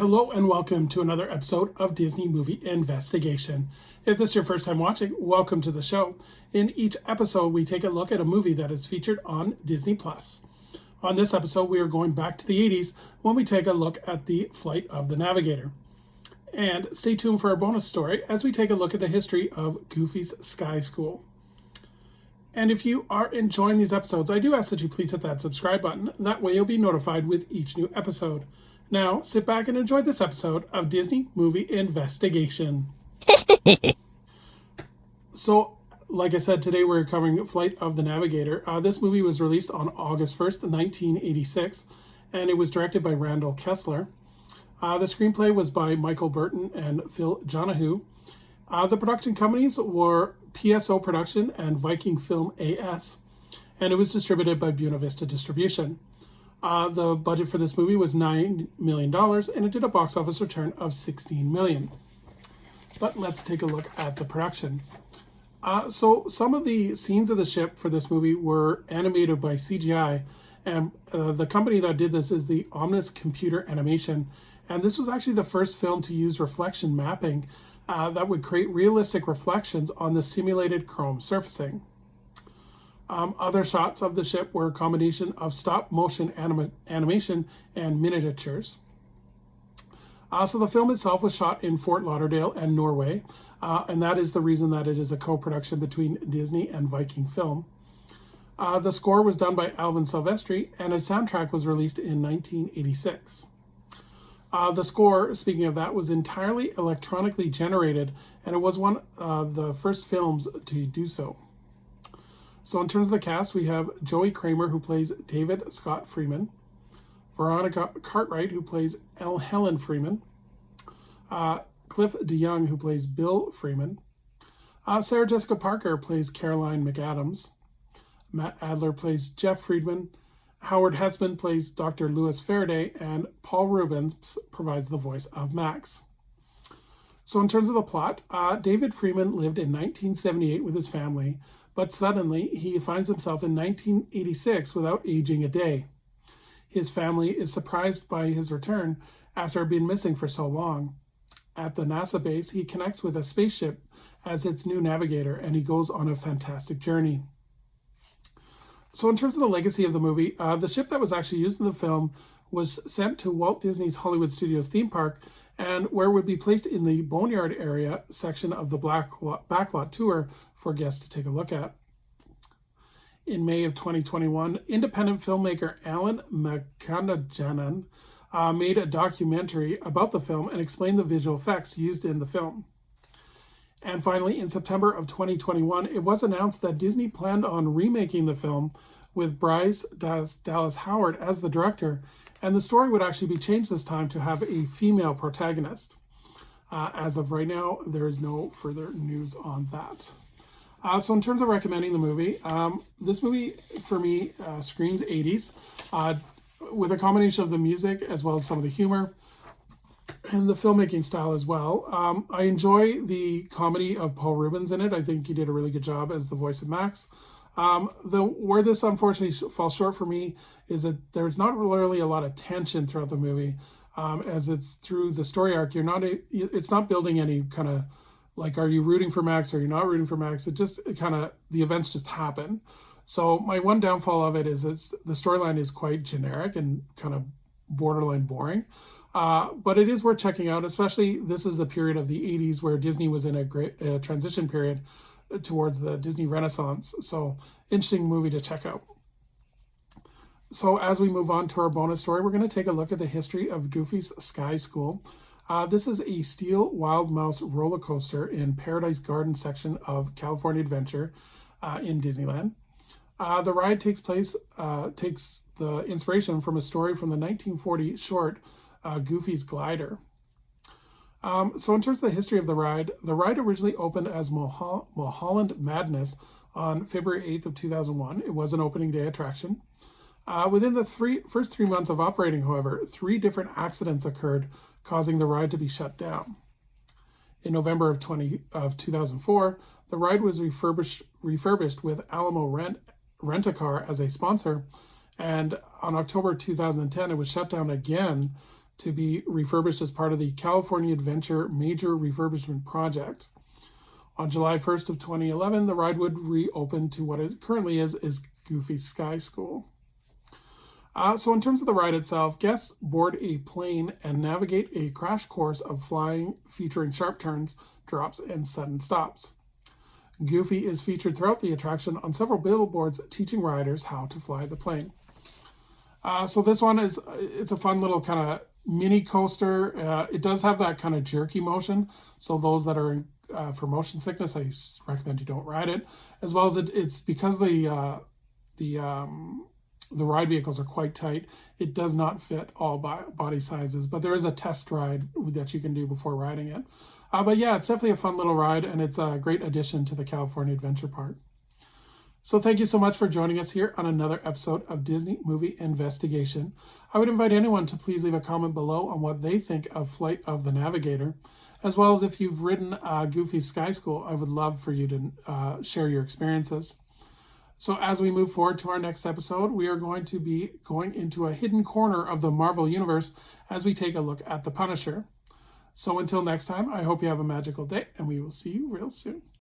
Hello and welcome to another episode of Disney Movie Investigation. If this is your first time watching, welcome to the show. In each episode, we take a look at a movie that is featured on Disney+. On this episode, we are going back to the 80s when we take a look at the Flight of the Navigator. And stay tuned for our bonus story as we take a look at the history of Goofy's Sky School. And if you are enjoying these episodes, I do ask that you please hit that subscribe button. That way you'll be notified with each new episode. Now, sit back and enjoy this episode of Disney Movie Investigation. So, like I said, today we're covering Flight of the Navigator. This movie was released on August 1st, 1986, and it was directed by Randall Kessler. The screenplay was by Michael Burton and Phil Donahue. The production companies were PSO Production and Viking Film AS, and it was distributed by Buena Vista Distribution. The budget for this movie was $9 million, and it did a box office return of $16 million. But let's take a look at the production. So some of the scenes of the ship for this movie were animated by CGI, and the company that did this is the Omnis Computer Animation, and this was actually the first film to use reflection mapping that would create realistic reflections on the simulated chrome surfacing. Other shots of the ship were a combination of stop-motion animation and miniatures. So the film itself was shot in Fort Lauderdale and Norway, and that is the reason that it is a co-production between Disney and Viking Film. The score was done by Alvin Silvestri, and a soundtrack was released in 1986. The score, speaking of that, was entirely electronically generated, and it was one of the first films to do so. So in terms of the cast, we have Joey Kramer, who plays David Scott Freeman, Veronica Cartwright, who plays Helen Freeman, Cliff DeYoung, who plays Bill Freeman, Sarah Jessica Parker plays Caroline McAdams, Matt Adler plays Jeff Friedman, Howard Hesseman plays Dr. Louis Faraday, and Paul Rubens provides the voice of Max. So in terms of the plot, David Freeman lived in 1978 with his family, but suddenly he finds himself in 1986 without aging a day. His family is surprised by his return after being missing for so long. At the NASA base, he connects with a spaceship as its new navigator, and he goes on a fantastic journey. So in terms of the legacy of the movie, the ship that was actually used in the film was sent to Walt Disney's Hollywood Studios theme park, and where it would be placed in the Boneyard area section of the backlot tour for guests to take a look at. In May of 2021, independent filmmaker Alan McConaughey made a documentary about the film and explained the visual effects used in the film. And finally, in September of 2021, it was announced that Disney planned on remaking the film with Bryce Dallas Howard as the director, and the story would actually be changed this time to have a female protagonist. As of right now, there is no further news on that. So in terms of recommending the movie, this movie for me screams 80s with a combination of the music as well as some of the humor and the filmmaking style as well. I enjoy the comedy of Paul Rubens in it. I think he did a really good job as the voice of Max. Where this unfortunately falls short for me is that there's not really a lot of tension throughout the movie, as it's through the story arc. It's not building any kind of like, are you rooting for Max or are you not rooting for Max? The events just happen. So my one downfall of it is the storyline is quite generic and kind of borderline boring. But it is worth checking out, especially this is the period of the 80s where Disney was in a great transition period towards the Disney Renaissance. So interesting movie to check out. So as we move on to our bonus story, we're going to take a look at the history of Goofy's Sky School. This is a steel wild mouse roller coaster in Paradise Garden section of California Adventure in Disneyland. The ride takes the inspiration from a story from the 1940 short Goofy's Glider. So in terms of the history of the ride originally opened as Mulholland Madness on February 8th of 2001. It was an opening day attraction. Within the first 3 months of operating, however, 3 different accidents occurred, causing the ride to be shut down. In November of 2004, the ride was refurbished with Alamo Rent-A-Car as a sponsor, and on October 2010, it was shut down again to be refurbished as part of the California Adventure Major Refurbishment Project. On July 1st of 2011, the ride would reopen to what it currently is Goofy's Sky School. So in terms of the ride itself, guests board a plane and navigate a crash course of flying featuring sharp turns, drops, and sudden stops. Goofy is featured throughout the attraction on several billboards teaching riders how to fly the plane. So this one it's a fun little kind of mini coaster. It does have that kind of jerky motion. So those that are for motion sickness, I recommend you don't ride it. As well as it's because the ride vehicles are quite tight, it does not fit all body sizes, but there is a test ride that you can do before riding it. But yeah, it's definitely a fun little ride, and it's a great addition to the California Adventure Park. So thank you so much for joining us here on another episode of Disney Movie Investigation. I would invite anyone to please leave a comment below on what they think of Flight of the Navigator, as well as if you've ridden Goofy's Sky School. I would love for you to share your experiences. So as we move forward to our next episode, we are going to be going into a hidden corner of the Marvel Universe as we take a look at The Punisher. So until next time, I hope you have a magical day, and we will see you real soon.